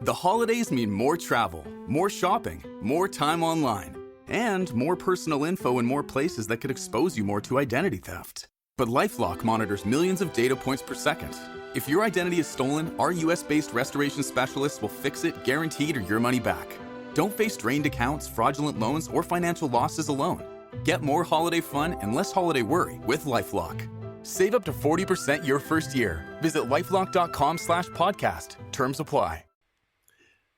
The holidays mean more travel, more shopping, more time online, and more personal info in more places that could expose you more to identity theft. But LifeLock monitors millions of data points per second. If your identity is stolen, our US-based restoration specialists will fix it, guaranteed, or your money back. Don't face drained accounts, fraudulent loans, or financial losses alone. Get more holiday fun and less holiday worry with LifeLock. Save up to 40% your first year. Visit lifelock.com/podcast. Terms apply.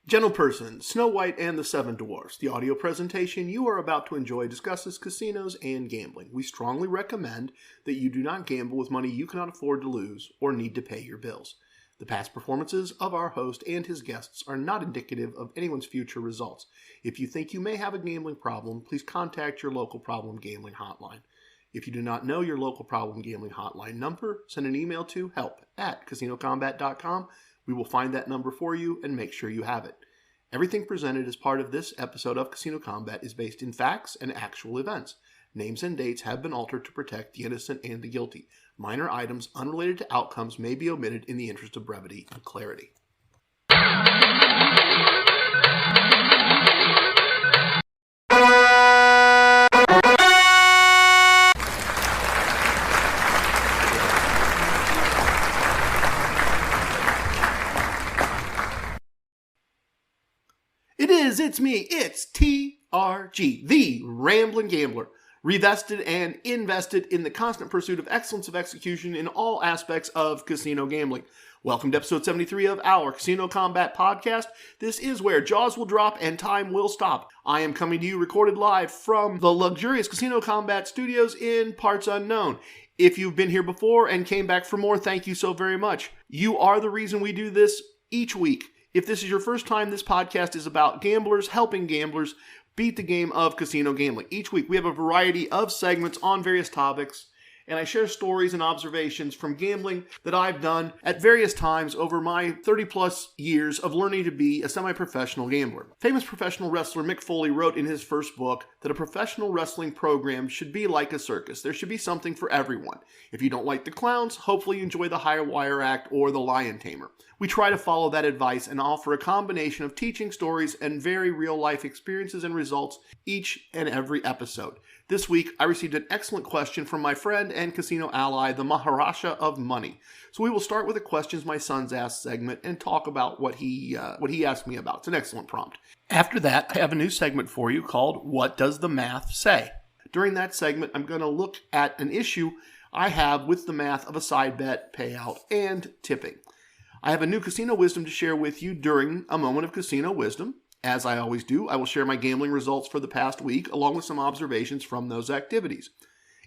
Gentleperson, Snow White and the Seven Dwarfs. The audio presentation you are about to enjoy discusses casinos and gambling. We strongly recommend that you do not gamble with money you cannot afford to lose or need to pay your bills. The past performances of our host and his guests are not indicative of anyone's future results. If you think you may have a gambling problem, please contact your local problem gambling hotline. If you do not know your local problem gambling hotline number, send an email to help@casinocombat.com. We will find that number for you and make sure you have it. Everything presented as part of this episode of Casino Combat is based in facts and actual events. Names and dates have been altered to protect the innocent and the guilty. Minor items unrelated to outcomes may be omitted in the interest of brevity and clarity. It's me, it's TRG, the Ramblin Gambler, revested and invested in the constant pursuit of excellence of execution in all aspects of casino gambling. Welcome to episode 73 of our Casino Combat podcast. This is where jaws will drop and time will stop. I am coming to you recorded live from the luxurious Casino Combat studios in parts unknown. If you've been here before and came back for more, thank you so very much. You are the reason we do this each week. If this is your first time, this podcast is about gamblers helping gamblers beat the game of casino gambling. Each week we have a variety of segments on various topics, and I share stories and observations from gambling that I've done at various times over my 30-plus years of learning to be a semi-professional gambler. Famous professional wrestler Mick Foley wrote in his first book that a professional wrestling program should be like a circus. There should be something for everyone. If you don't like the clowns, hopefully you enjoy the High Wire Act or the Lion Tamer. We try to follow that advice and offer a combination of teaching stories and very real-life experiences and results each and every episode. This week, I received an excellent question from my friend and casino ally, the Maharaja of Money. So we will start with the Questions My Sons Asked segment and talk about what he asked me about. It's an excellent prompt. After that, I have a new segment for you called What Does the Math Say? During that segment, I'm going to look at an issue I have with the math of a side bet, payout, and tipping. I have a new casino wisdom to share with you during a moment of casino wisdom. As I always do, I will share my gambling results for the past week, along with some observations from those activities.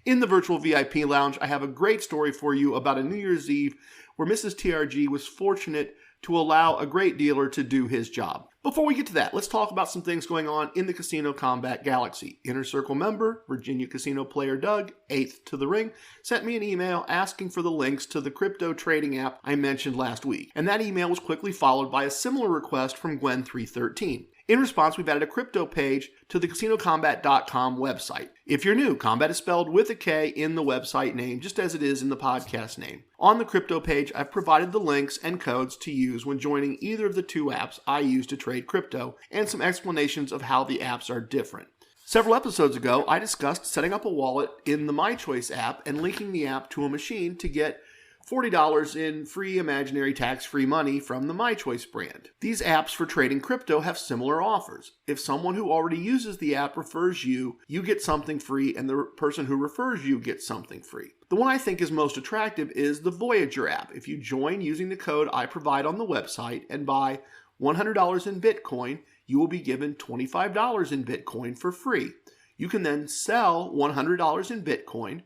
In the virtual VIP lounge, I have a great story for you about a New Year's Eve where Mrs. TRG was fortunate to allow a great dealer to do his job. Before we get to that, let's talk about some things going on in the Casino Combat galaxy. Inner Circle member, Virginia Casino player Doug, 8th to the ring, sent me an email asking for the links to the crypto trading app I mentioned last week. And that email was quickly followed by a similar request from Gwen313. In response, we've added a crypto page to the casinocombat.com website. If you're new, combat is spelled with a K in the website name, just as it is in the podcast name. On the crypto page, I've provided the links and codes to use when joining either of the two apps I use to trade crypto, and some explanations of how the apps are different. Several episodes ago, I discussed setting up a wallet in the My Choice app and linking the app to a machine to get $40 in free imaginary tax-free money from the My Choice brand. These apps for trading crypto have similar offers. If someone who already uses the app refers you, you get something free, and the person who refers you gets something free. The one I think is most attractive is the Voyager app. If you join using the code I provide on the website and buy $100 in Bitcoin, you will be given $25 in Bitcoin for free. You can then sell $100 in Bitcoin,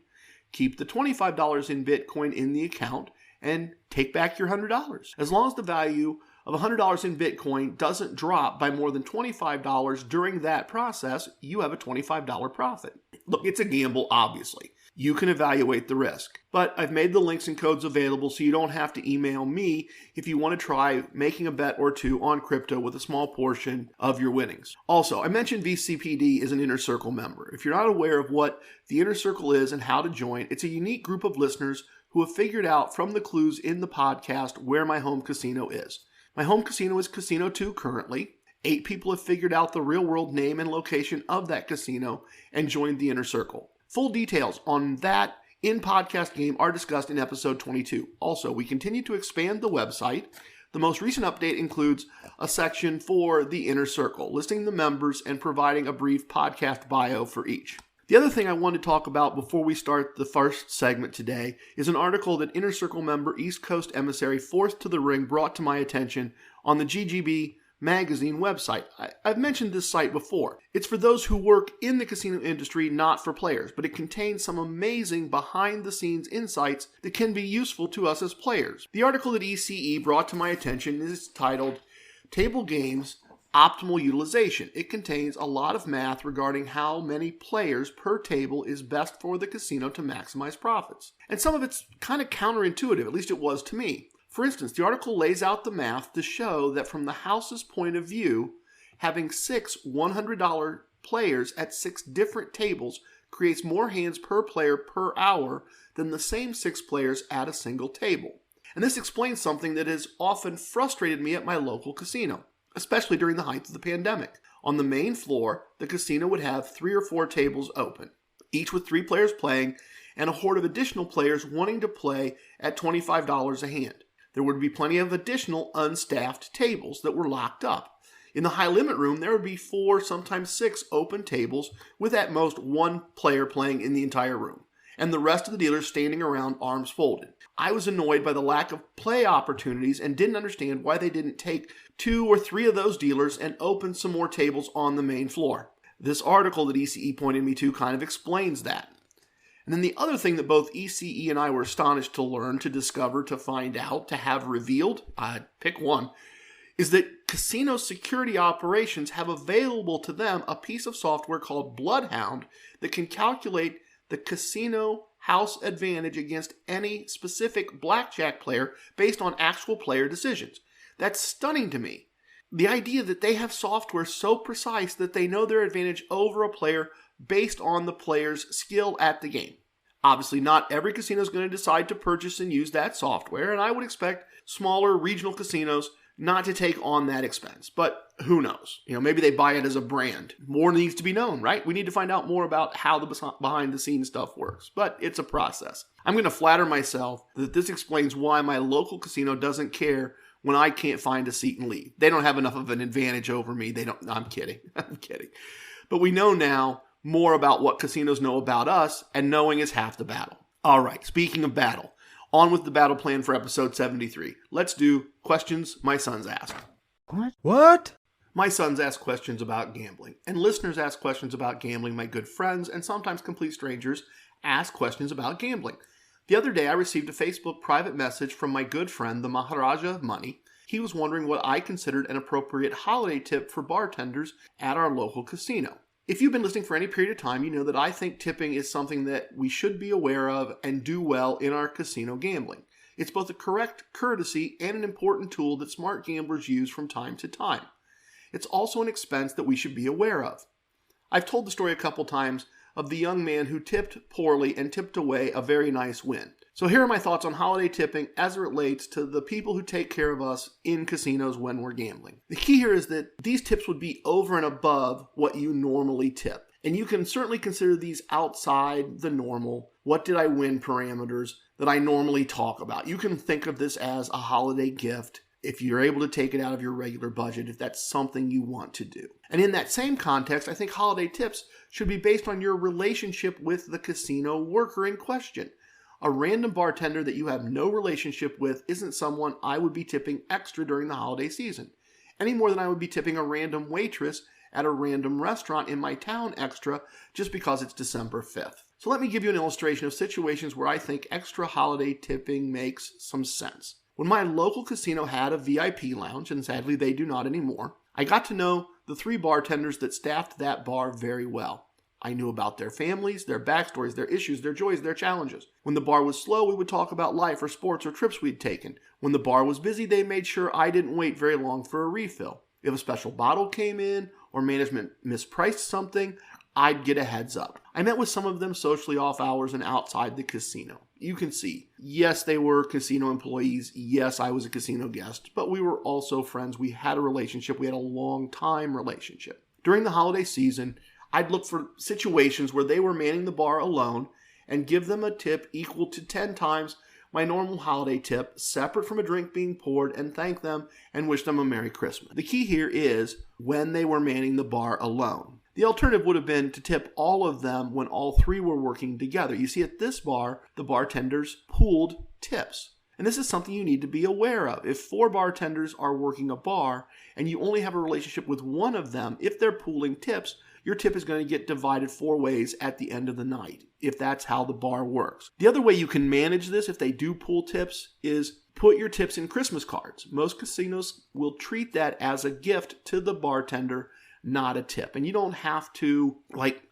keep the $25 in Bitcoin in the account, and take back your $100. As long as the value of $100 in Bitcoin doesn't drop by more than $25 during that process, you have a $25 profit. Look, it's a gamble, obviously. You can evaluate the risk. But I've made the links and codes available so you don't have to email me if you want to try making a bet or two on crypto with a small portion of your winnings. Also, I mentioned VCPD is an Inner Circle member. If you're not aware of what the Inner Circle is and how to join, it's a unique group of listeners who have figured out from the clues in the podcast where my home casino is. My home casino is Casino 2 currently. 8 people have figured out the real-world name and location of that casino and joined the Inner Circle. Full details on that in-podcast game are discussed in episode 22. Also, we continue to expand the website. The most recent update includes a section for the Inner Circle, listing the members and providing a brief podcast bio for each. The other thing I want to talk about before we start the first segment today is an article that Inner Circle member East Coast Emissary Fourth to the Ring brought to my attention on the GGB magazine website. I've mentioned this site before. It's for those who work in the casino industry, not for players, but it contains some amazing behind-the-scenes insights that can be useful to us as players. The article that ECE brought to my attention is titled Table Games Optimal Utilization. It contains a lot of math regarding how many players per table is best for the casino to maximize profits. And some of it's kind of counterintuitive, at least it was to me. For instance, the article lays out the math to show that from the house's point of view, having 6 $100 players at 6 different tables creates more hands per player per hour than the same 6 players at a single table. And this explains something that has often frustrated me at my local casino, especially during the height of the pandemic. On the main floor, the casino would have 3 or 4 tables open, each with 3 players playing and a horde of additional players wanting to play at $25 a hand. There would be plenty of additional unstaffed tables that were locked up. In the high limit room, there would be 4, sometimes 6 open tables with at most 1 player playing in the entire room, and the rest of the dealers standing around arms folded. I was annoyed by the lack of play opportunities and didn't understand why they didn't take 2 or 3 of those dealers and open some more tables on the main floor. This article that ECE pointed me to kind of explains that. And then the other thing that both ECE and I were astonished to learn, to discover, to find out, to have revealed, pick one, is that casino security operations have available to them a piece of software called Bloodhound that can calculate the casino house advantage against any specific blackjack player based on actual player decisions. That's stunning to me. The idea that they have software so precise that they know their advantage over a player based on the player's skill at the game. Obviously, not every casino is going to decide to purchase and use that software, and I would expect smaller regional casinos not to take on that expense. But who knows? Maybe they buy it as a brand. More needs to be known, right? We need to find out more about how the behind-the-scenes stuff works. But it's a process. I'm going to flatter myself that this explains why my local casino doesn't care when I can't find a seat and leave. They don't have enough of an advantage over me. I'm kidding. I'm kidding. But we know now more about what casinos know about us, and knowing is half the battle. All right, speaking of battle, on with the battle plan for episode 73. Let's do questions my sons ask. What? My sons ask questions about gambling, and listeners ask questions about gambling. My good friends, and sometimes complete strangers, ask questions about gambling. The other day, I received a Facebook private message from my good friend, the Maharaja of Money. He was wondering what I considered an appropriate holiday tip for bartenders at our local casino. If you've been listening for any period of time, you know that I think tipping is something that we should be aware of and do well in our casino gambling. It's both a correct courtesy and an important tool that smart gamblers use from time to time. It's also an expense that we should be aware of. I've told the story a couple times of the young man who tipped poorly and tipped away a very nice win. So here are my thoughts on holiday tipping as it relates to the people who take care of us in casinos when we're gambling. The key here is that these tips would be over and above what you normally tip. And you can certainly consider these outside the normal, what did I win parameters that I normally talk about. You can think of this as a holiday gift if you're able to take it out of your regular budget, if that's something you want to do. And in that same context, I think holiday tips should be based on your relationship with the casino worker in question. A random bartender that you have no relationship with isn't someone I would be tipping extra during the holiday season, any more than I would be tipping a random waitress at a random restaurant in my town extra just because it's December 5th. So let me give you an illustration of situations where I think extra holiday tipping makes some sense. When my local casino had a VIP lounge, and sadly they do not anymore, I got to know the 3 bartenders that staffed that bar very well. I knew about their families, their backstories, their issues, their joys, their challenges. When the bar was slow, we would talk about life or sports or trips we'd taken. When the bar was busy, they made sure I didn't wait very long for a refill. If a special bottle came in or management mispriced something, I'd get a heads up. I met with some of them socially off hours and outside the casino. you can see, yes, they were casino employees. Yes, I was a casino guest, but we were also friends. We had a relationship. We had a long time relationship. During the holiday season, I'd look for situations where they were manning the bar alone and give them a tip equal to 10 times my normal holiday tip, separate from a drink being poured, and thank them and wish them a Merry Christmas. The key here is when they were manning the bar alone. The alternative would have been to tip all of them when all three were working together. You see, at this bar, the bartenders pooled tips. And this is something you need to be aware of. If 4 bartenders are working a bar and you only have a relationship with one of them, if they're pooling tips, your tip is going to get divided 4 ways at the end of the night, if that's how the bar works. The other way you can manage this, if they do pool tips, is put your tips in Christmas cards. Most casinos will treat that as a gift to the bartender, not a tip. And you don't have to,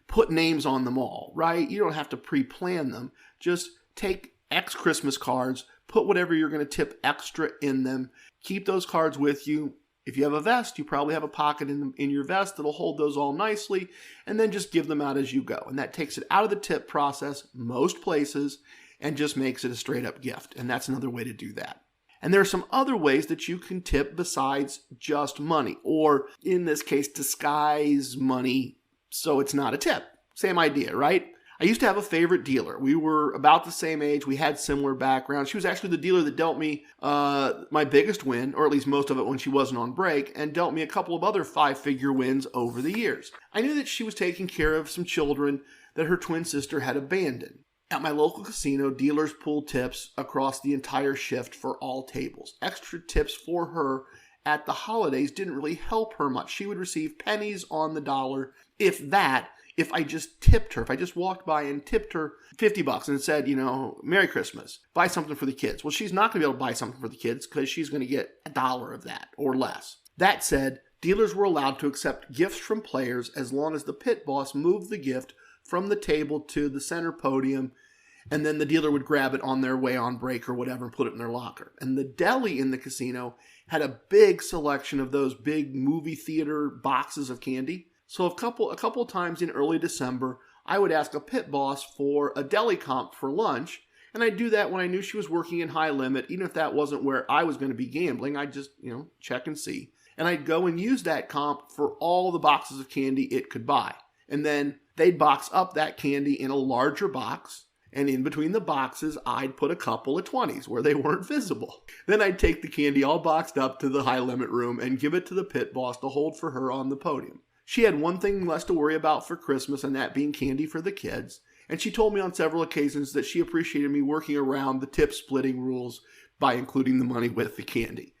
put names on them all, right? You don't have to pre-plan them. Just take X Christmas cards, put whatever you're going to tip extra in them, keep those cards with you. If you have a vest, you probably have a pocket in your vest that'll hold those all nicely, and then just give them out as you go. And that takes it out of the tip process, most places, and just makes it a straight up gift. And that's another way to do that. And there are some other ways that you can tip besides just money, or in this case, disguise money so it's not a tip. Same idea, right? I used to have a favorite dealer. We were about the same age. We had similar backgrounds. She was actually the dealer that dealt me my biggest win, or at least most of it when she wasn't on break, and dealt me a couple of other 5-figure wins over the years. I knew that she was taking care of some children that her twin sister had abandoned. At my local casino, dealers pulled tips across the entire shift for all tables. Extra tips for her at the holidays didn't really help her much. She would receive pennies on the dollar, if that, if I just tipped her. If I just walked by and tipped her $50 and said, Merry Christmas, buy something for the kids. Well, she's not going to be able to buy something for the kids because she's going to get $1 of that or less. That said, dealers were allowed to accept gifts from players as long as the pit boss moved the gift from the table to the center podium, and then the dealer would grab it on their way on break or whatever and put it in their locker. And the deli in the casino had a big selection of those big movie theater boxes of candy. So a couple of times in early December, I would ask a pit boss for a deli comp for lunch, and I'd do that when I knew she was working in high limit, even if that wasn't where I was going to be gambling. I'd just, check and see. And I'd go and use that comp for all the boxes of candy it could buy. And then they'd box up that candy in a larger box, and in between the boxes, I'd put a couple of 20s where they weren't visible. Then I'd take the candy all boxed up to the high limit room and give it to the pit boss to hold for her on the podium. She had one thing less to worry about for Christmas, and that being candy for the kids. And she told me on several occasions that she appreciated me working around the tip splitting rules by including the money with the candy.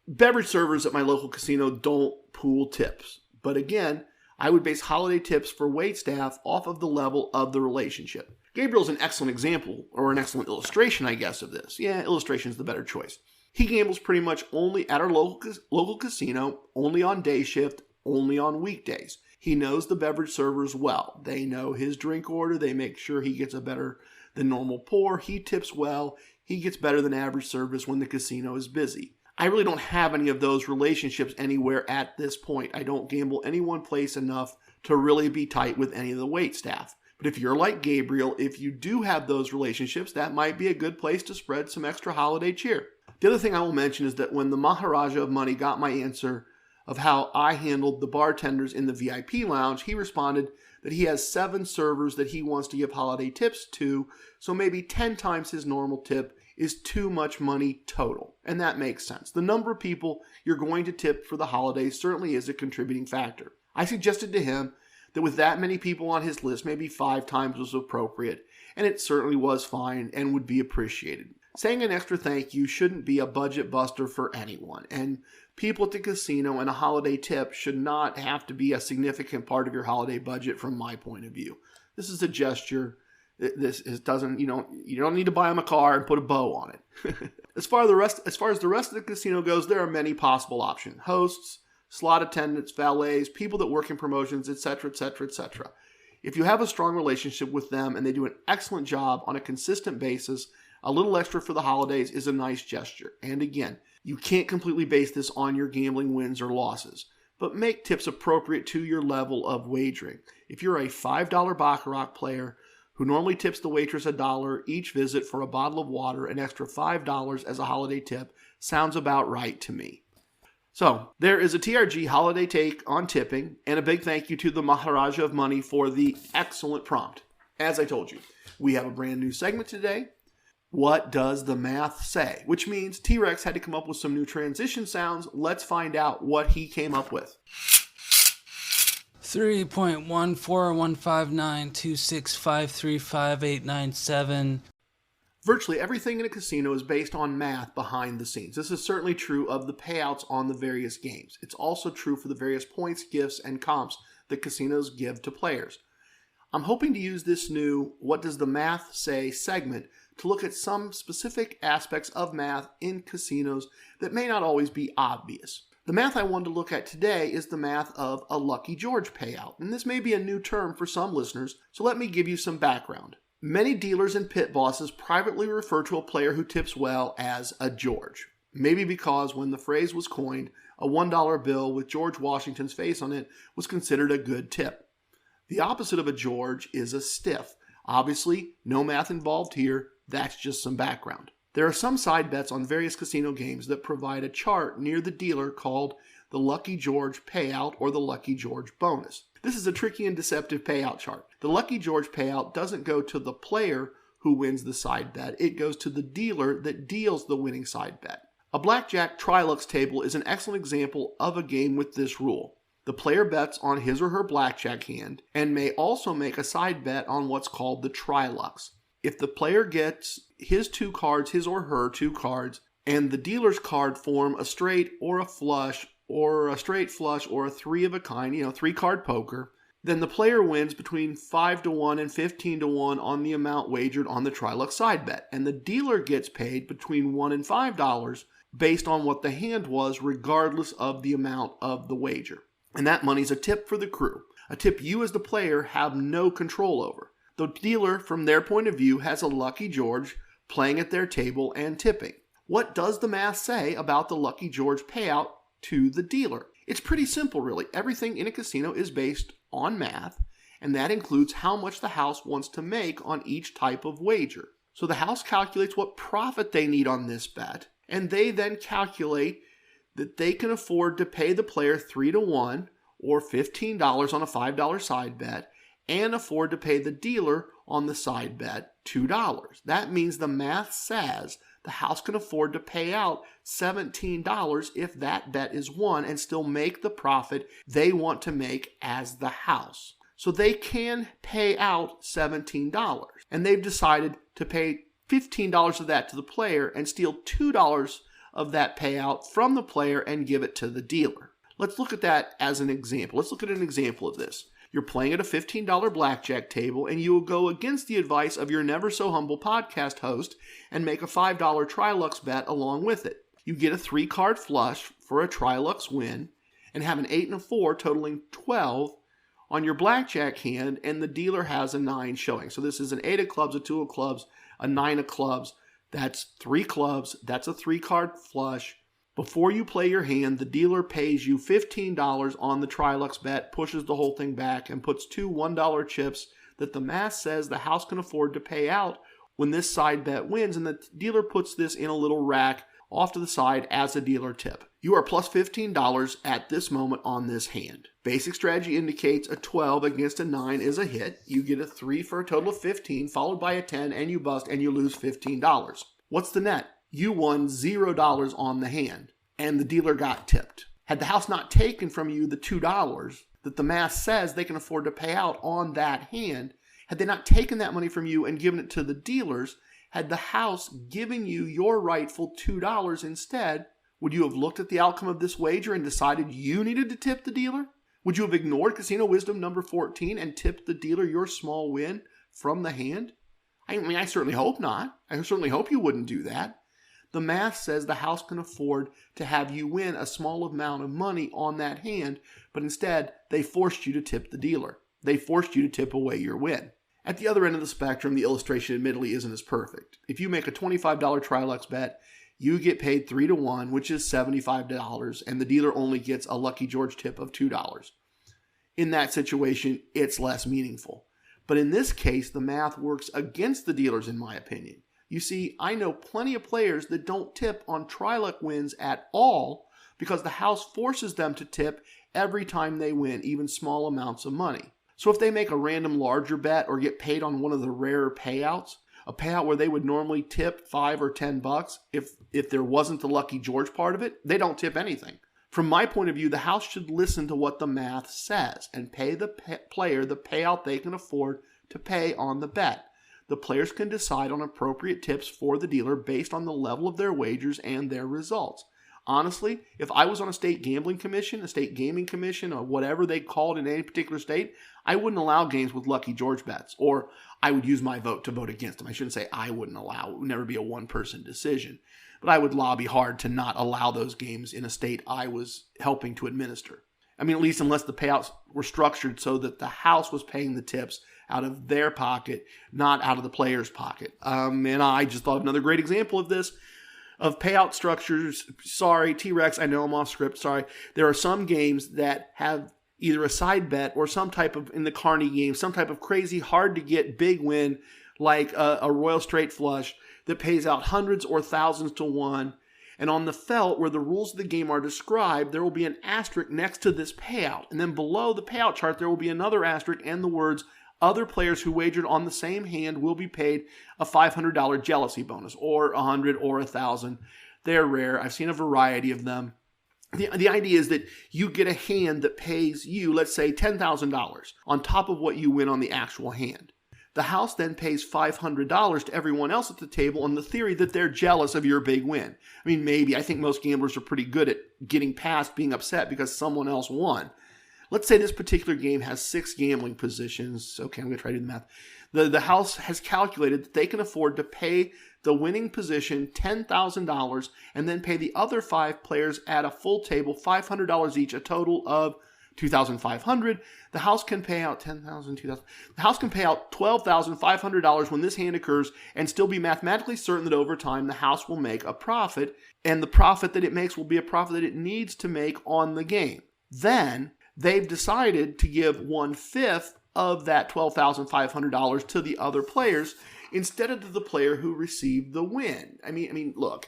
Beverage servers at my local casino don't pool tips. But again, I would base holiday tips for waitstaff off of the level of the relationship. Gabriel's an excellent example, or an excellent illustration, I guess, of this. Yeah, illustration is the better choice. He gambles pretty much only at our local casino, only on day shift, only on weekdays. He knows the beverage servers well. They know his drink order. They make sure he gets a better than normal pour. He tips well. He gets better than average service when the casino is busy. I really don't have any of those relationships anywhere at this point. I don't gamble any one place enough to really be tight with any of the wait staff. But if you're like Gabriel, if you do have those relationships, that might be a good place to spread some extra holiday cheer. The other thing I will mention is that when the Maharaja of Money got my answer of how I handled the bartenders in the VIP lounge, he responded that he has 7 servers that he wants to give holiday tips to, so maybe 10 times his normal tip is too much money total. And that makes sense. The number of people you're going to tip for the holidays certainly is a contributing factor. I suggested to him that with that many people on his list, maybe 5 times was appropriate, and it certainly was fine and would be appreciated. Saying an extra thank you shouldn't be a budget buster for anyone, and people at the casino and a holiday tip should not have to be a significant part of your holiday budget from my point of view. This is a gesture. You don't need to buy them a car and put a bow on it. As far as the rest of the casino goes, there are many possible options. Hosts, slot attendants, valets, people that work in promotions, etc., etc., etc. If you have a strong relationship with them and they do an excellent job on a consistent basis, a little extra for the holidays is a nice gesture. And again, you can't completely base this on your gambling wins or losses, but make tips appropriate to your level of wagering. If you're a $5 Baccarat player, who normally tips the waitress $1 each visit for a bottle of water, an extra $5 as a holiday tip. Sounds about right to me. So, there is a TRG holiday take on tipping, and a big thank you to the Maharaja of Money for the excellent prompt. As I told you, we have a brand new segment today. What does the math say? Which means T-Rex had to come up with some new transition sounds. Let's find out what he came up with. 3.1415926535897. Virtually everything in a casino is based on math behind the scenes. This is certainly true of the payouts on the various games. It's also true for the various points, gifts, and comps that casinos give to players. I'm hoping to use this new What Does the Math Say segment to look at some specific aspects of math in casinos that may not always be obvious. The math I wanted to look at today is the math of a Lucky George payout, and this may be a new term for some listeners, so let me give you some background. Many dealers and pit bosses privately refer to a player who tips well as a George. Maybe because when the phrase was coined, a $1 bill with George Washington's face on it was considered a good tip. The opposite of a George is a stiff. Obviously, no math involved here, that's just some background. There are some side bets on various casino games that provide a chart near the dealer called the Lucky George payout or the Lucky George bonus. This is a tricky and deceptive payout chart. The Lucky George payout doesn't go to the player who wins the side bet. It goes to the dealer that deals the winning side bet. A blackjack Trilux table is an excellent example of a game with this rule. The player bets on his or her blackjack hand and may also make a side bet on what's called the Trilux. If the player gets his or her two cards, and the dealer's card form a straight or a flush or a straight flush or a three of a kind, 3-card poker, then the player wins between 5-1 and 15-1 on the amount wagered on the Trilux side bet, and the dealer gets paid between $1 and $5 based on what the hand was, regardless of the amount of the wager. And that money's a tip for the crew, a tip you as the player have no control over. The dealer, from their point of view, has a Lucky George playing at their table and tipping. What does the math say about the Lucky George payout to the dealer? It's pretty simple, really. Everything in a casino is based on math, and that includes how much the house wants to make on each type of wager. So the house calculates what profit they need on this bet, and they then calculate that they can afford to pay the player 3-1 or $15 on a $5 side bet, and afford to pay the dealer on the side bet $2. That means the math says the house can afford to pay out $17 if that bet is won and still make the profit they want to make as the house. So they can pay out $17, and they've decided to pay $15 of that to the player and steal $2 of that payout from the player and give it to the dealer. Let's look at that as an example. Let's look at an example of this. You're playing at a $15 blackjack table, and you will go against the advice of your never so humble podcast host and make a $5 Trilux bet along with it. You get a 3-card flush for a Trilux win and have an 8 and a 4 totaling 12 on your blackjack hand, and the dealer has a 9 showing. So this is an 8 of clubs, a 2 of clubs, a 9 of clubs. That's 3 clubs. That's a 3-card flush. Before you play your hand, the dealer pays you $15 on the Trilux bet, pushes the whole thing back, and puts 2 $1 chips that the math says the house can afford to pay out when this side bet wins, and the dealer puts this in a little rack off to the side as a dealer tip. You are plus $15 at this moment on this hand. Basic strategy indicates a 12 against a 9 is a hit. You get a 3 for a total of 15, followed by a 10, and you bust, and you lose $15. What's the net? You won $0 on the hand, and the dealer got tipped. Had the house not taken from you the $2 that the math says they can afford to pay out on that hand, had they not taken that money from you and given it to the dealers, had the house given you your rightful $2 instead, would you have looked at the outcome of this wager and decided you needed to tip the dealer? Would you have ignored Casino Wisdom number 14 and tipped the dealer your small win from the hand? I certainly hope not. I certainly hope you wouldn't do that. The math says the house can afford to have you win a small amount of money on that hand, but instead, they forced you to tip the dealer. They forced you to tip away your win. At the other end of the spectrum, the illustration admittedly isn't as perfect. If you make a $25 Trilux bet, you get paid 3-1, which is $75, and the dealer only gets a Lucky George tip of $2. In that situation, it's less meaningful. But in this case, the math works against the dealers, in my opinion. You see, I know plenty of players that don't tip on try-luck wins at all because the house forces them to tip every time they win, even small amounts of money. So if they make a random larger bet or get paid on one of the rarer payouts, a payout where they would normally tip $5 or $10, if there wasn't the Lucky George part of it, they don't tip anything. From my point of view, the house should listen to what the math says and pay the player the payout they can afford to pay on the bet. The players can decide on appropriate tips for the dealer based on the level of their wagers and their results. Honestly, if I was on a state gambling commission, a state gaming commission, or whatever they called in any particular state, I wouldn't allow games with Lucky George bets, or I would use my vote to vote against them. I shouldn't say I wouldn't allow. It would never be a one-person decision. But I would lobby hard to not allow those games in a state I was helping to administer. I mean, at least unless the payouts were structured so that the house was paying the tips out of their pocket, not out of the player's pocket. And I just thought of another great example of this, of payout structures. Sorry, T-Rex, I know I'm off script, sorry. There are some games that have either a side bet or some type of, in the Carney game, some type of crazy, hard-to-get big win, like a Royal Straight Flush, that pays out hundreds or thousands to one. And on the felt, where the rules of the game are described, there will be an asterisk next to this payout. And then below the payout chart, there will be another asterisk and the words, other players who wagered on the same hand will be paid a $500 jealousy bonus, or $100 or $1,000. They're rare. I've seen a variety of them. The idea is that you get a hand that pays you, let's say, $10,000 on top of what you win on the actual hand. The house then pays $500 to everyone else at the table on the theory that they're jealous of your big win. I mean, maybe. I think most gamblers are pretty good at getting past being upset because someone else won. Let's say this particular game has 6 gambling positions. Okay, I'm going to try to do the math. The house has calculated that they can afford to pay the winning position $10,000 and then pay the other 5 players at a full table $500 each, a total of $2,500. The house can pay out $10,000, $2,000. The house can pay out $12,500 when this hand occurs and still be mathematically certain that over time the house will make a profit, and the profit that it makes will be a profit that it needs to make on the game. Then they've decided to give 1/5 of that $12,500 to the other players instead of to the player who received the win. I mean, look,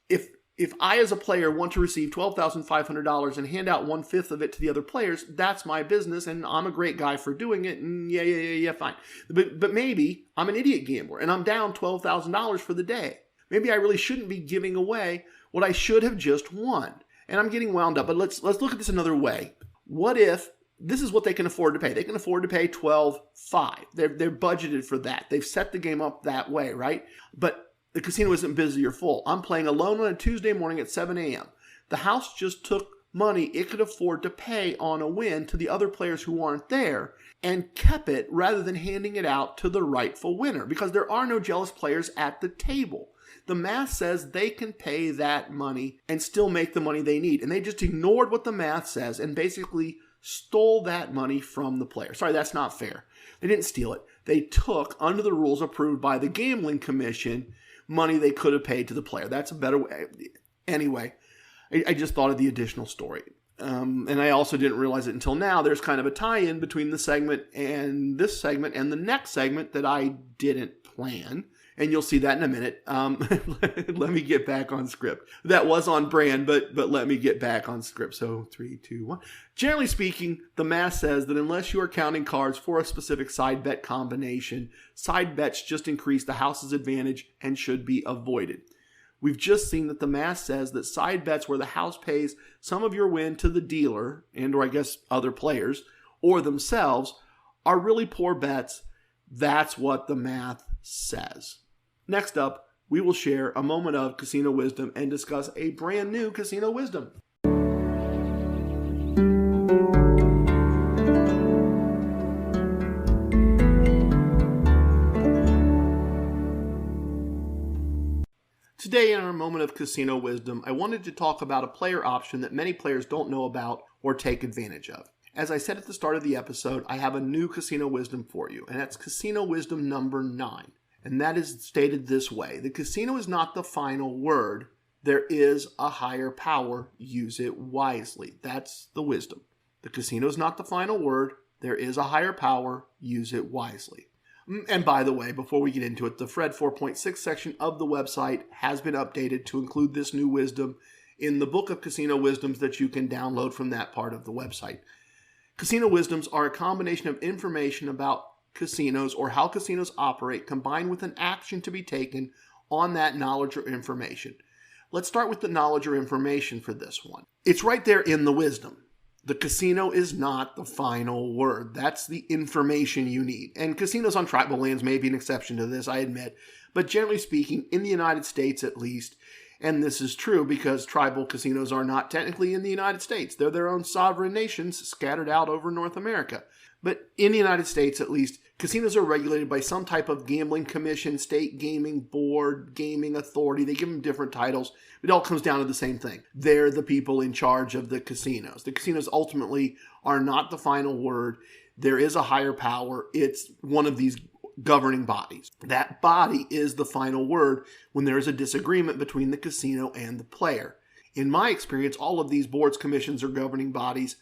if I as a player want to receive $12,500 and hand out 1/5 of it to the other players, that's my business, and I'm a great guy for doing it, and yeah, fine. But maybe I'm an idiot gambler, and I'm down $12,000 for the day. Maybe I really shouldn't be giving away what I should have just won. And I'm getting wound up, but let's look at this another way. What if this is what they can afford to pay? They can afford to pay $12,500. They're budgeted for that. They've set the game up that way, right? But the casino isn't busy or full. I'm playing alone on a Tuesday morning at 7 a.m. The house just took money it could afford to pay on a win to the other players who aren't there and kept it rather than handing it out to the rightful winner, because there are no jealous players at the table. The math says they can pay that money and still make the money they need. And they just ignored what the math says and basically stole that money from the player. Sorry, that's not fair. They didn't steal it. They took, under the rules approved by the Gambling Commission, money they could have paid to the player. That's a better way. Anyway, I just thought of the additional story. And I also didn't realize it until now. There's kind of a tie-in between this segment and the next segment that I didn't plan. And you'll see that in a minute. Let me get back on script. That was on brand, but let me get back on script. So 3, 2, 1. Generally speaking, the math says that unless you are counting cards for a specific side bet combination, side bets just increase the house's advantage and should be avoided. We've just seen that the math says that side bets where the house pays some of your win to the dealer, and or I guess other players, or themselves, are really poor bets. That's what the math says. Next up, we will share a moment of casino wisdom and discuss a brand new casino wisdom. Today in our moment of casino wisdom, I wanted to talk about a player option that many players don't know about or take advantage of. As I said at the start of the episode, I have a new casino wisdom for you, and that's casino wisdom number 9. And that is stated this way: the casino is not the final word. There is a higher power. Use it wisely. That's the wisdom. The casino is not the final word. There is a higher power. Use it wisely. And by the way, before we get into it, the Fred 4.6 section of the website has been updated to include this new wisdom in the Book of Casino Wisdoms that you can download from that part of the website. Casino wisdoms are a combination of information about casinos or how casinos operate combined with an action to be taken on that knowledge or information. Let's start with the knowledge or information for this one. It's right there in the wisdom. The casino is not the final word. That's the information you need. And casinos on tribal lands may be an exception to this, I admit. But generally speaking, in the United States at least, and this is true because tribal casinos are not technically in the United States. They're their own sovereign nations scattered out over North America. But in the United States at least, casinos are regulated by some type of gambling commission, state gaming board, gaming authority. They give them different titles. It all comes down to the same thing. They're the people in charge of the casinos. The casinos ultimately are not the final word. There is a higher power. It's one of these governing bodies. That body is the final word when there is a disagreement between the casino and the player. In my experience, all of these boards, commissions, or governing bodies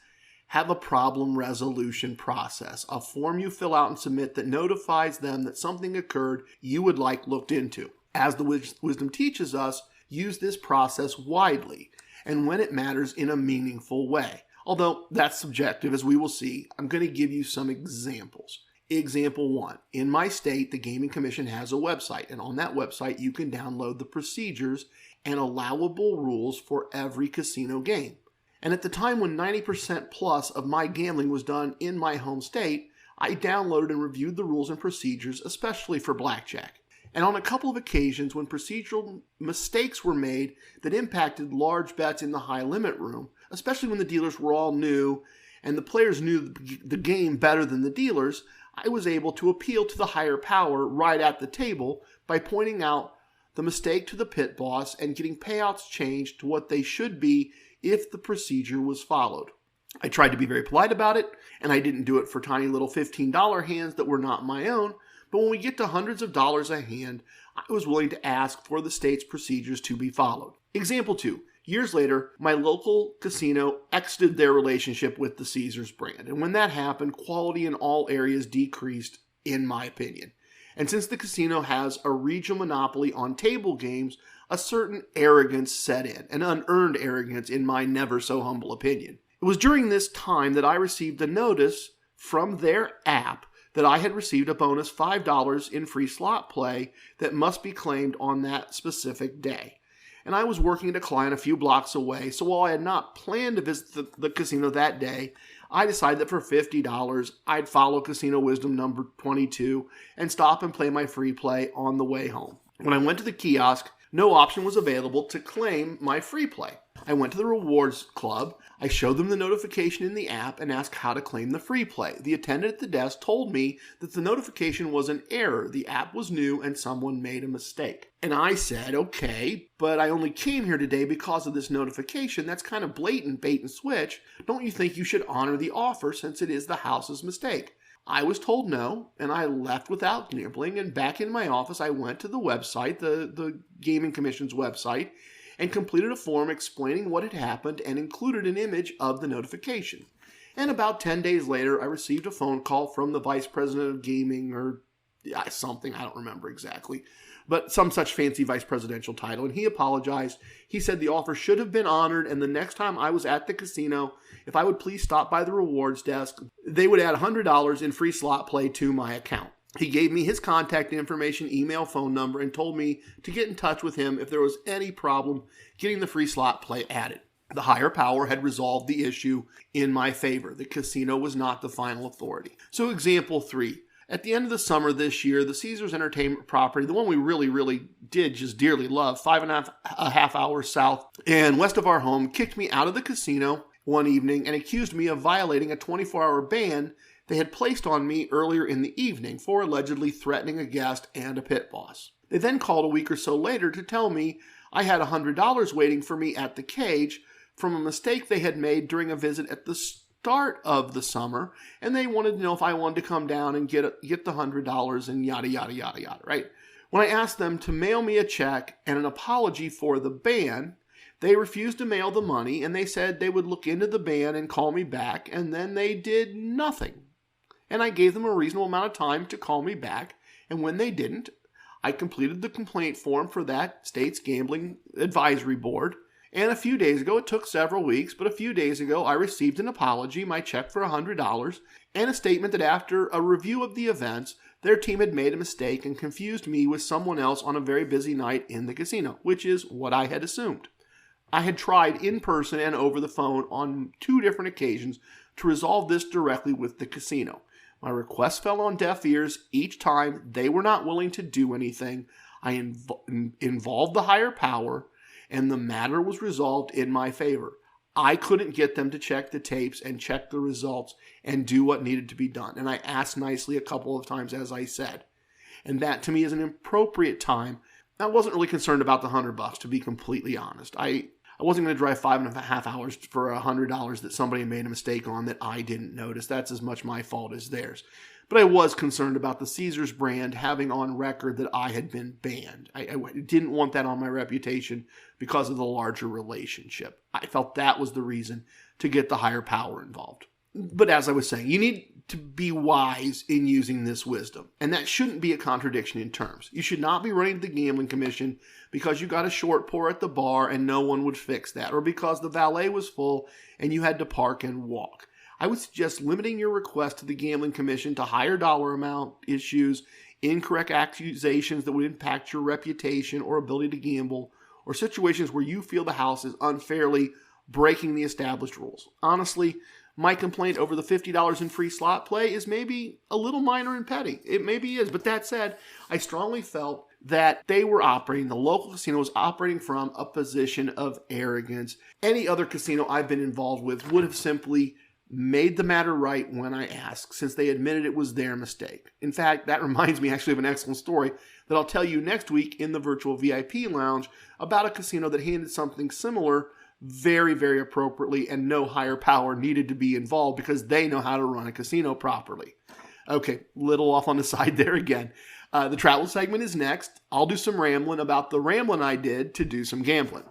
have a problem resolution process, a form you fill out and submit that notifies them that something occurred you would like looked into. As the wisdom teaches us, use this process widely and when it matters in a meaningful way. Although that's subjective, as we will see, I'm going to give you some examples. Example 1. In my state, the Gaming Commission has a website, and on that website you can download the procedures and allowable rules for every casino game. And at the time when 90% plus of my gambling was done in my home state, I downloaded and reviewed the rules and procedures, especially for blackjack. And on a couple of occasions when procedural mistakes were made that impacted large bets in the high limit room, especially when the dealers were all new and the players knew the game better than the dealers, I was able to appeal to the higher power right at the table by pointing out the mistake to the pit boss and getting payouts changed to what they should be if the procedure was followed. I tried to be very polite about it, and I didn't do it for tiny little $15 hands that were not my own, but when we get to hundreds of dollars a hand, I was willing to ask for the state's procedures to be followed. Example 2. Years later, my local casino exited their relationship with the Caesars brand, and when that happened, quality in all areas decreased, in my opinion. And since the casino has a regional monopoly on table games, a certain arrogance set in, an unearned arrogance in my never so humble opinion. It was during this time that I received a notice from their app that I had received a bonus $5 in free slot play that must be claimed on that specific day. And I was working at a client a few blocks away, so while I had not planned to visit the casino that day, I decided that for $50, I'd follow casino wisdom number 22 and stop and play my free play on the way home. When I went to the kiosk, no option was available to claim my free play. I went to the rewards club, I showed them the notification in the app and asked how to claim the free play. The attendant at the desk told me that the notification was an error, the app was new and someone made a mistake. And I said, okay, but I only came here today because of this notification. That's kind of blatant bait and switch. Don't you think you should honor the offer since it is the house's mistake? I was told no, and I left without gambling, and back in my office I went to the website, the Gaming Commission's website, and completed a form explaining what had happened and included an image of the notification. And about 10 days later, I received a phone call from the Vice President of Gaming or something, I don't remember exactly, but some such fancy vice presidential title, and he apologized. He said the offer should have been honored, and the next time I was at the casino, if I would please stop by the rewards desk, they would add $100 in free slot play to my account. He gave me his contact information, email, phone number, and told me to get in touch with him if there was any problem getting the free slot play added. The higher power had resolved the issue in my favor. The casino was not the final authority. So example 3. At the end of the summer this year, the Caesars Entertainment property, the one we really did just dearly love, 5.5 hours south and west of our home, kicked me out of the casino one evening and accused me of violating a 24-hour ban they had placed on me earlier in the evening for allegedly threatening a guest and a pit boss. They then called a week or so later to tell me I had $100 waiting for me at the cage from a mistake they had made during a visit at the start of the summer, and they wanted to know if I wanted to come down and get the $100 and yada, yada, yada, yada, right? When I asked them to mail me a check and an apology for the ban, they refused to mail the money, and they said they would look into the ban and call me back, and then they did nothing. and I gave them a reasonable amount of time to call me back, and when they didn't, I completed the complaint form for that state's gambling advisory board, and a few days ago, it took several weeks, but a few days ago, I received an apology, my check for $100, and a statement that after a review of the events, their team had made a mistake and confused me with someone else on a very busy night in the casino, which is what I had assumed. I had tried in person and over the phone on 2 different occasions to resolve this directly with the casino. My request fell on deaf ears each time. They were not willing to do anything. I involved the higher power, and the matter was resolved in my favor. I couldn't get them to check the tapes and check the results and do what needed to be done. And I asked nicely a couple of times, as I said. And that, to me, is an appropriate time. I wasn't really concerned about the $100, to be completely honest. I wasn't going to drive 5.5 hours for $100 that somebody made a mistake on that I didn't notice. That's as much my fault as theirs. But I was concerned about the Caesars brand having on record that I had been banned. I didn't want that on my reputation because of the larger relationship. I felt that was the reason to get the higher power involved. But as I was saying, you need to be wise in using this wisdom. And that shouldn't be a contradiction in terms. You should not be running to the gambling commission because you got a short pour at the bar and no one would fix that, or because the valet was full and you had to park and walk. I would suggest limiting your request to the gambling commission to higher dollar amount issues, incorrect accusations that would impact your reputation or ability to gamble, or situations where you feel the house is unfairly breaking the established rules. Honestly, my complaint over the $50 in free slot play is maybe a little minor and petty. It maybe is, but that said, I strongly felt that the local casino was operating from a position of arrogance. Any other casino I've been involved with would have simply made the matter right when I asked, since they admitted it was their mistake. In fact, that reminds me actually of an excellent story that I'll tell you next week in the virtual VIP lounge about a casino that handled something similar very, very appropriately, and no higher power needed to be involved because they know how to run a casino properly. Okay, little off on the side there again. The travel segment is next. I'll do some rambling about the rambling I did to do some gambling.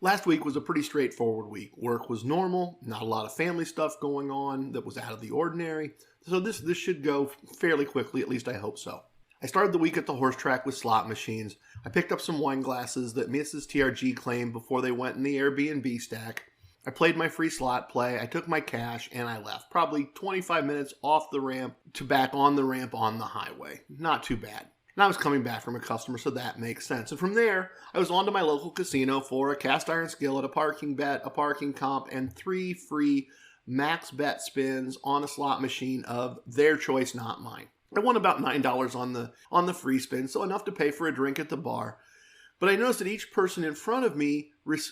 Last week was a pretty straightforward week. Work was normal, not a lot of family stuff going on that was out of the ordinary. So this should go fairly quickly, at least I hope so. I started the week at the horse track with slot machines. I picked up some wine glasses that Mrs. TRG claimed before they went in the Airbnb stack. I played my free slot play, I took my cash, and I left. Probably 25 minutes off the ramp to back on the ramp on the highway. Not too bad. And I was coming back from a customer, so that makes sense. And from there, I was on to my local casino for a cast iron skillet, a parking bet, a parking comp, and 3 free max bet spins on a slot machine of their choice, not mine. I won about $9 on the free spin, so enough to pay for a drink at the bar. But I noticed that each person in front of me,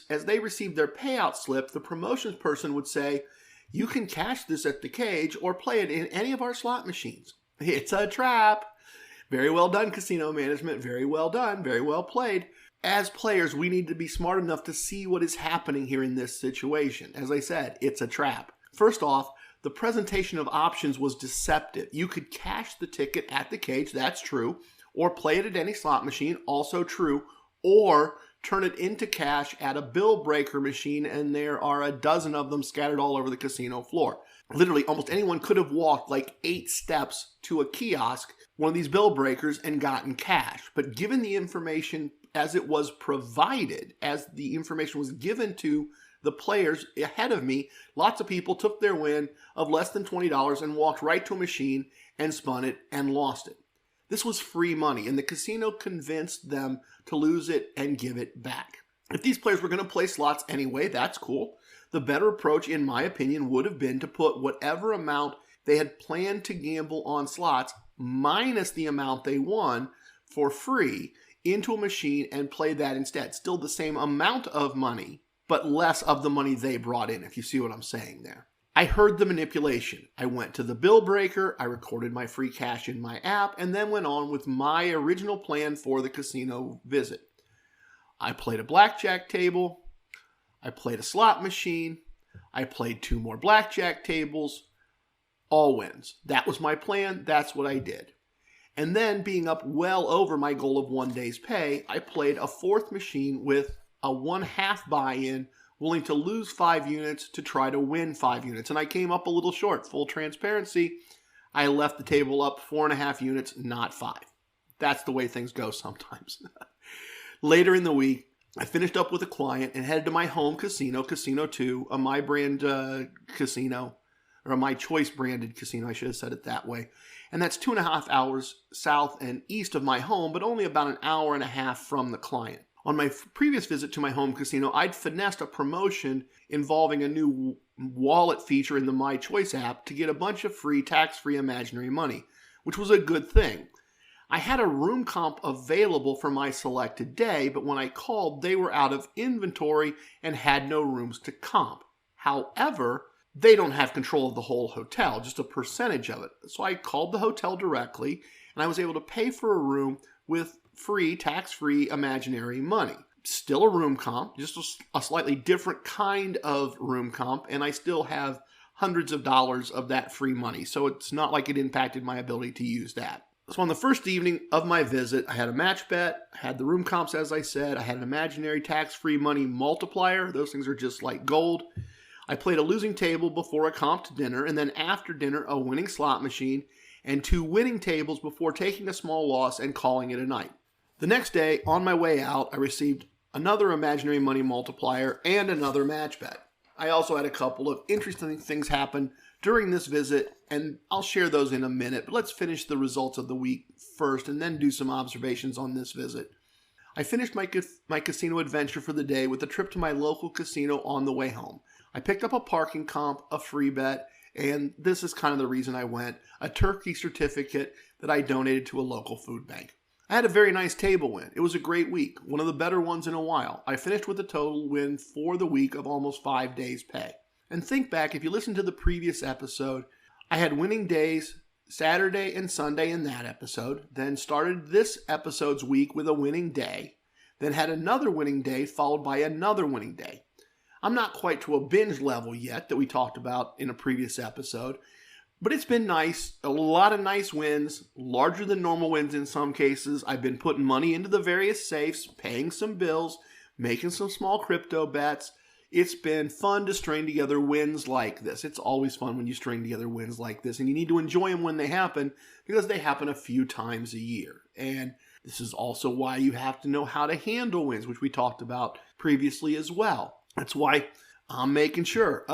as they received their payout slip, the promotions person would say, "You can cash this at the cage or play it in any of our slot machines." It's a trap. Very well done, casino management. Very well done. Very well played. As players, we need to be smart enough to see what is happening here in this situation. As I said, it's a trap. First off, the presentation of options was deceptive. You could cash the ticket at the cage, that's true, or play it at any slot machine, also true, or turn it into cash at a bill breaker machine, and there are a dozen of them scattered all over the casino floor. Literally, almost anyone could have walked like 8 steps to a kiosk, one of these bill breakers, and gotten cash. But given the information as it was provided, as the information was given to the players ahead of me, lots of people took their win of less than $20 and walked right to a machine and spun it and lost it. This was free money, and the casino convinced them to lose it and give it back. If these players were going to play slots anyway, that's cool. The better approach, in my opinion, would have been to put whatever amount they had planned to gamble on slots minus the amount they won for free into a machine and play that instead. Still the same amount of money, but less of the money they brought in, if you see what I'm saying there. I heard the manipulation. I went to the bill breaker, I recorded my free cash in my app, and then went on with my original plan for the casino visit. I played a blackjack table, I played a slot machine, I played 2 more blackjack tables, all wins. That was my plan, that's what I did. And then, being up well over my goal of 1 day's pay, I played a 4th machine with a 1/2 buy-in willing to lose 5 units to try to win 5 units. And I came up a little short. Full transparency, I left the table up 4.5 units, not 5. That's the way things go sometimes. Later in the week, I finished up with a client and headed to my home casino, Casino 2, a My Brand casino, or a My Choice branded casino, I should have said it that way. And that's 2.5 hours south and east of my home, but only about an hour and a half from the client. On my previous visit to my home casino, I'd finessed a promotion involving a new wallet feature in the My Choice app to get a bunch of free tax-free imaginary money, which was a good thing. I had a room comp available for my selected day, but when I called, they were out of inventory and had no rooms to comp. However, they don't have control of the whole hotel, just a percentage of it. So I called the hotel directly, and I was able to pay for a room with free, tax-free imaginary money. Still a room comp, just a slightly different kind of room comp, and I still have hundreds of dollars of that free money. So it's not like it impacted my ability to use that. So on the first evening of my visit, I had a match bet, I had the room comps as I said, I had an imaginary tax-free money multiplier. Those things are just like gold. I played a losing table before a comped dinner, and then after dinner, a winning slot machine, and 2 winning tables before taking a small loss and calling it a night. The next day, on my way out, I received another imaginary money multiplier and another match bet. I also had a couple of interesting things happen during this visit, and I'll share those in a minute, but let's finish the results of the week first and then do some observations on this visit. I finished my casino adventure for the day with a trip to my local casino on the way home. I picked up a parking comp, a free bet, and this is kind of the reason I went, a turkey certificate that I donated to a local food bank. I had a very nice table win. It was a great week, one of the better ones in a while. I finished with a total win for the week of almost 5 days' pay. And think back, if you listen to the previous episode, I had winning days Saturday and Sunday in that episode, then started this episode's week with a winning day, then had another winning day followed by another winning day. I'm not quite to a binge level yet that we talked about in a previous episode, but it's been nice. A lot of nice wins, larger than normal wins in some cases. I've been putting money into the various safes, paying some bills, making some small crypto bets. It's been fun to string together wins like this. It's always fun when you string together wins like this, and you need to enjoy them when they happen because they happen a few times a year. And this is also why you have to know how to handle wins, which we talked about previously as well. That's why I'm making sure,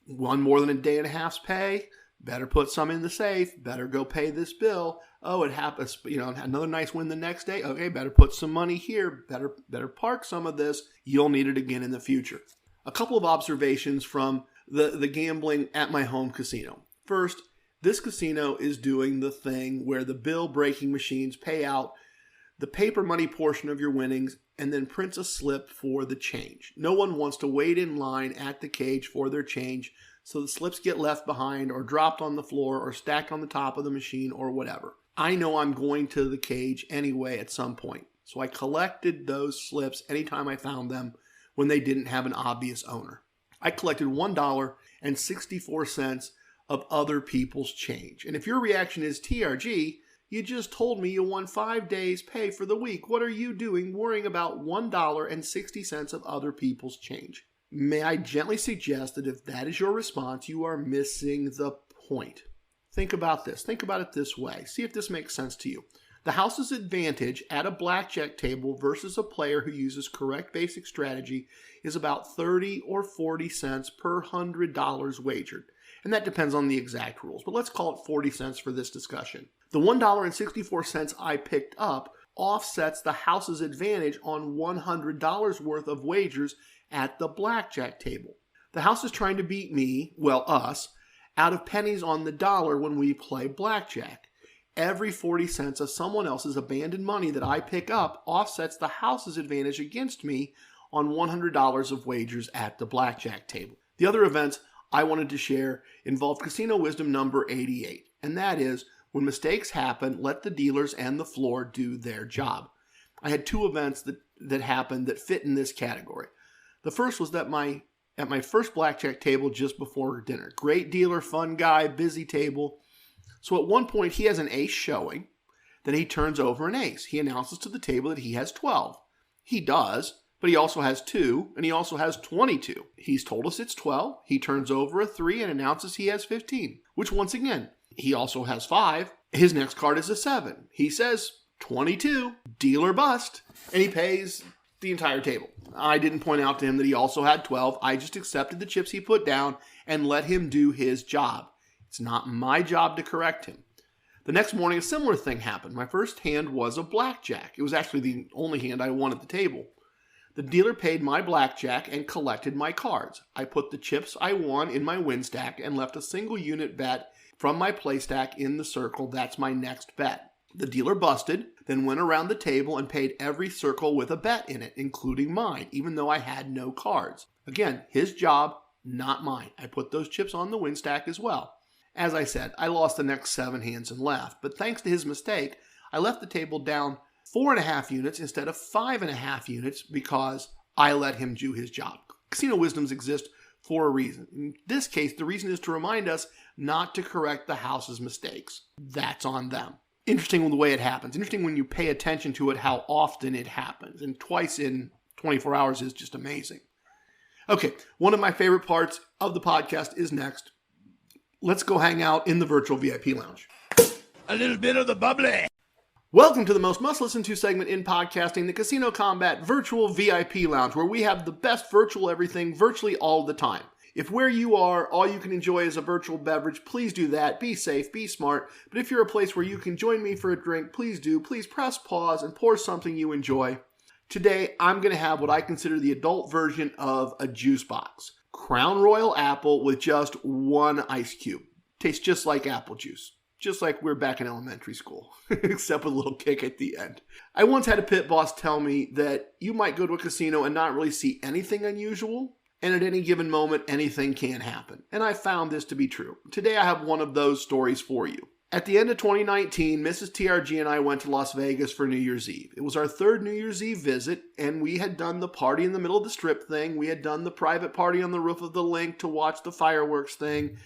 one more than a day and a half's pay, better put some in the safe, better go pay this bill. Oh, it happens, another nice win the next day. Okay, better put some money here, better park some of this. You'll need it again in the future. A couple of observations from the gambling at my home casino. First, this casino is doing the thing where the bill-breaking machines pay out the paper money portion of your winnings and then prints a slip for the change. No one wants to wait in line at the cage for their change, so the slips get left behind or dropped on the floor or stacked on the top of the machine or whatever. I know I'm going to the cage anyway at some point, so I collected those slips anytime I found them when they didn't have an obvious owner. I collected $1.64 of other people's change. And if your reaction is TRG, you just told me you won 5 days pay for the week. What are you doing worrying about $1.60 of other people's change? May I gently suggest that if that is your response, you are missing the point. Think about this. Think about it this way. See if this makes sense to you. The house's advantage at a blackjack table versus a player who uses correct basic strategy is about 30 or 40 cents per $100 wagered. And that depends on the exact rules, but let's call it 40 cents for this discussion. The $1.64 I picked up offsets the house's advantage on $100 worth of wagers at the blackjack table. The house is trying to beat me, us, out of pennies on the dollar when we play blackjack. Every 40 cents of someone else's abandoned money that I pick up offsets the house's advantage against me on $100 of wagers at the blackjack table. The other events I wanted to share involved casino wisdom number 88, and that is, when mistakes happen, let the dealers and the floor do their job. I had 2 events that happened that fit in this category. The first was that at my first blackjack table just before dinner. Great dealer, fun guy, busy table. So at one point he has an ace showing. Then he turns over an ace. He announces to the table that he has 12. He does, but he also has 2, and he also has 22. He's told us it's 12. He turns over a 3 and announces he has 15, which once again, he also has 5. His next card is a 7. He says 22, deal or bust, and he pays the entire table. I didn't point out to him that he also had 12. I just accepted the chips he put down and let him do his job. It's not my job to correct him. The next morning, a similar thing happened. My first hand was a blackjack. It was actually the only hand I won at the table. The dealer paid my blackjack and collected my cards. I put the chips I won in my win stack and left a single unit bet from my play stack in the circle. That's my next bet. The dealer busted, then went around the table and paid every circle with a bet in it, including mine, even though I had no cards. Again, his job, not mine. I put those chips on the win stack as well. As I said, I lost the next 7 hands and left, but thanks to his mistake, I left the table down 4.5 units instead of 5.5 units because I let him do his job. Casino wisdoms exist for a reason. In this case, the reason is to remind us not to correct the house's mistakes. That's on them. Interesting the way it happens. Interesting when you pay attention to it, how often it happens. And twice in 24 hours is just amazing. Okay, one of my favorite parts of the podcast is next. Let's go hang out in the virtual VIP lounge. A little bit of the bubbly. Welcome to the most must-listen-to segment in podcasting, the Casino Combat Virtual VIP Lounge, where we have the best virtual everything virtually all the time. If where you are, all you can enjoy is a virtual beverage, please do that. Be safe, be smart. But if you're a place where you can join me for a drink, please do. Please press pause and pour something you enjoy. Today, I'm going to have what I consider the adult version of a juice box. Crown Royal apple with just 1 ice cube. Tastes just like apple juice. Just like we're back in elementary school, except with a little kick at the end. I once had a pit boss tell me that you might go to a casino and not really see anything unusual, and at any given moment, anything can happen. And I found this to be true. Today, I have one of those stories for you. At the end of 2019, Mrs. TRG and I went to Las Vegas for New Year's Eve. It was our 3rd New Year's Eve visit, and we had done the party in the middle of the strip thing. We had done the private party on the roof of the Link to watch the fireworks thing.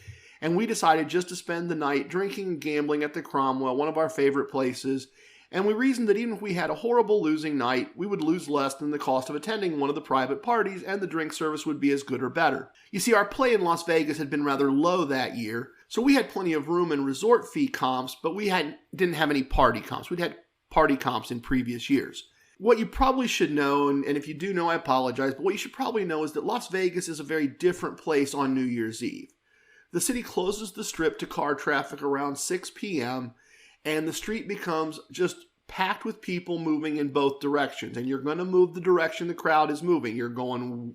And we decided just to spend the night drinking and gambling at the Cromwell, one of our favorite places. And we reasoned that even if we had a horrible losing night, we would lose less than the cost of attending one of the private parties, and the drink service would be as good or better. You see, our play in Las Vegas had been rather low that year, so we had plenty of room and resort fee comps, but we didn't have any party comps. We'd had party comps in previous years. What you probably should know, and if you do know, I apologize, but what you should probably know is that Las Vegas is a very different place on New Year's Eve. The city closes the strip to car traffic around 6 p.m., and the street becomes just packed with people moving in both directions. And you're going to move the direction the crowd is moving. You're going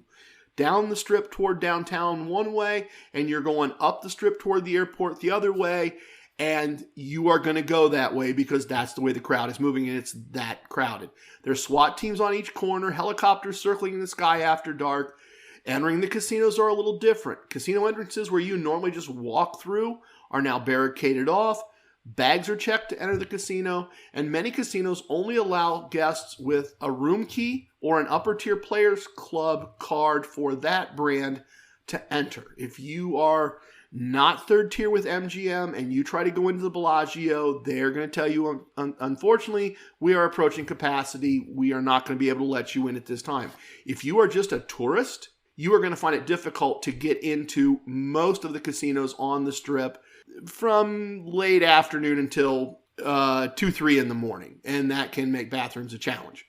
down the strip toward downtown one way, and you're going up the strip toward the airport the other way, and you are going to go that way because that's the way the crowd is moving, and it's that crowded. There's SWAT teams on each corner, helicopters circling in the sky after dark. Entering the casinos are a little different. Casino entrances where you normally just walk through are now barricaded off. Bags are checked to enter the casino, and many casinos only allow guests with a room key or an upper tier players club card for that brand to enter. If you are not 3rd tier with MGM and you try to go into the Bellagio, they're going to tell you, unfortunately, we are approaching capacity. We are not going to be able to let you in at this time. If you are just a tourist, you are going to find it difficult to get into most of the casinos on the strip from late afternoon until 2-3 in the morning, and that can make bathrooms a challenge.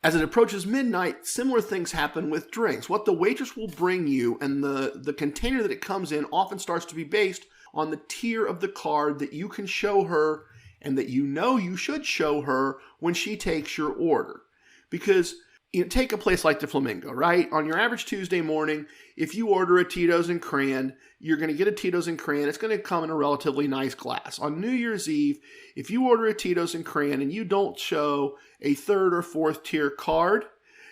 As it approaches midnight, similar things happen with drinks. What the waitress will bring you and the container that it comes in often starts to be based on the tier of the card that you can show her and that you know you should show her when she takes your order. Because take a place like the Flamingo, right? On your average Tuesday morning, if you order a Tito's and Cran, you're going to get a Tito's and Cran. It's going to come in a relatively nice glass. On New Year's Eve, if you order a Tito's and Cran and you don't show a 3rd or 4th tier card,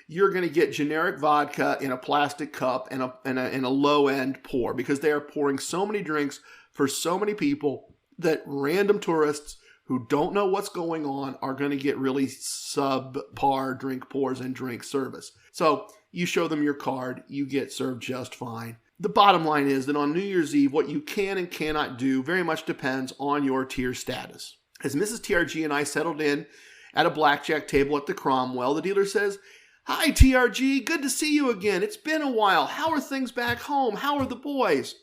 you're going to get generic vodka in a plastic cup and a low-end pour, because they are pouring so many drinks for so many people that random tourists who don't know what's going on are going to get really subpar drink pours and drink service. So you show them your card, you get served just fine. The bottom line is that on New Year's Eve, what you can and cannot do very much depends on your tier status. As Mrs. TRG and I settled in at a blackjack table at the Cromwell, the dealer says, "Hi, TRG. Good to see you again. It's been a while. How are things back home? How are the boys?"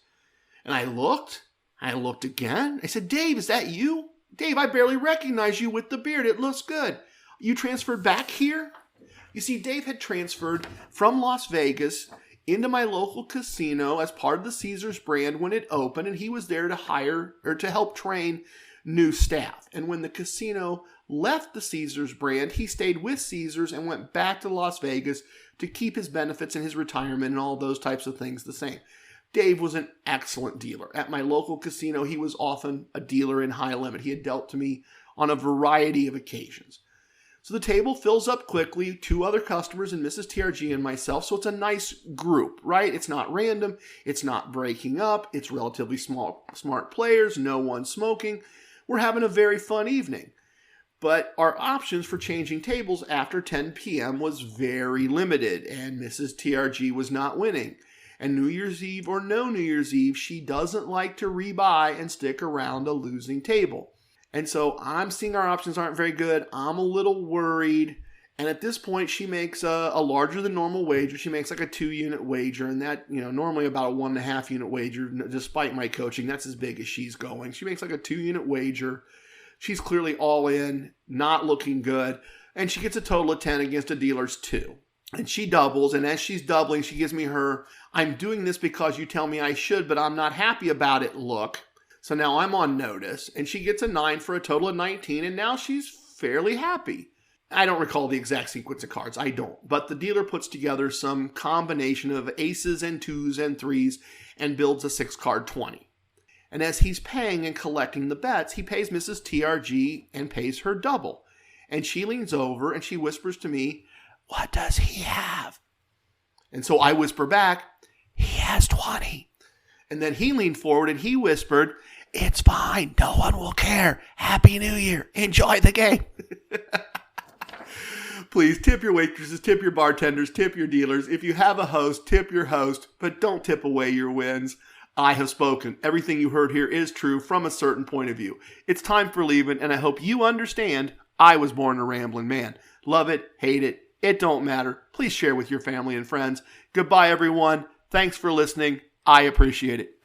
And I looked again. I said, "Dave, is that you? Dave, I barely recognize you with the beard. It looks good. You transferred back here?" You see, Dave had transferred from Las Vegas into my local casino as part of the Caesars brand when it opened, and he was there to hire or to help train new staff. And when the casino left the Caesars brand, he stayed with Caesars and went back to Las Vegas to keep his benefits and his retirement and all those types of things the same. Dave was an excellent dealer. At my local casino, he was often a dealer in high limit. He had dealt to me on a variety of occasions. So the table fills up quickly, 2 other customers and Mrs. TRG and myself, so it's a nice group, right? It's not random, it's not breaking up, it's relatively smart players, no one smoking. We're having a very fun evening. But our options for changing tables after 10 p.m. was very limited, and Mrs. TRG was not winning. And New Year's Eve or no New Year's Eve, she doesn't like to rebuy and stick around a losing table. And so I'm seeing our options aren't very good. I'm a little worried. And at this point, she makes a larger than normal wager. She makes like a 2-unit wager. And that, normally about a 1.5 unit wager, despite my coaching, that's as big as she's going. She makes like a 2-unit wager. She's clearly all in, not looking good. And she gets a total of 10 against a dealer's 2. And she doubles. And as she's doubling, she gives me her, "I'm doing this because you tell me I should, but I'm not happy about it" look. So now I'm on notice, and she gets a 9 for a total of 19, and now she's fairly happy. I don't recall the exact sequence of cards. I don't. But the dealer puts together some combination of aces and 2s and 3s and builds a 6-card 20. And as he's paying and collecting the bets, he pays Mrs. TRG and pays her double. And she leans over and she whispers to me, "What does he have?" And so I whisper back, "He has 20. And then he leaned forward and he whispered, "It's fine. No one will care. Happy New Year. Enjoy the game." Please tip your waitresses, tip your bartenders, tip your dealers. If you have a host, tip your host, but don't tip away your wins. I have spoken. Everything you heard here is true from a certain point of view. It's time for leaving, and I hope you understand I was born a rambling man. Love it, hate it, it don't matter. Please share with your family and friends. Goodbye, everyone. Thanks for listening. I appreciate it.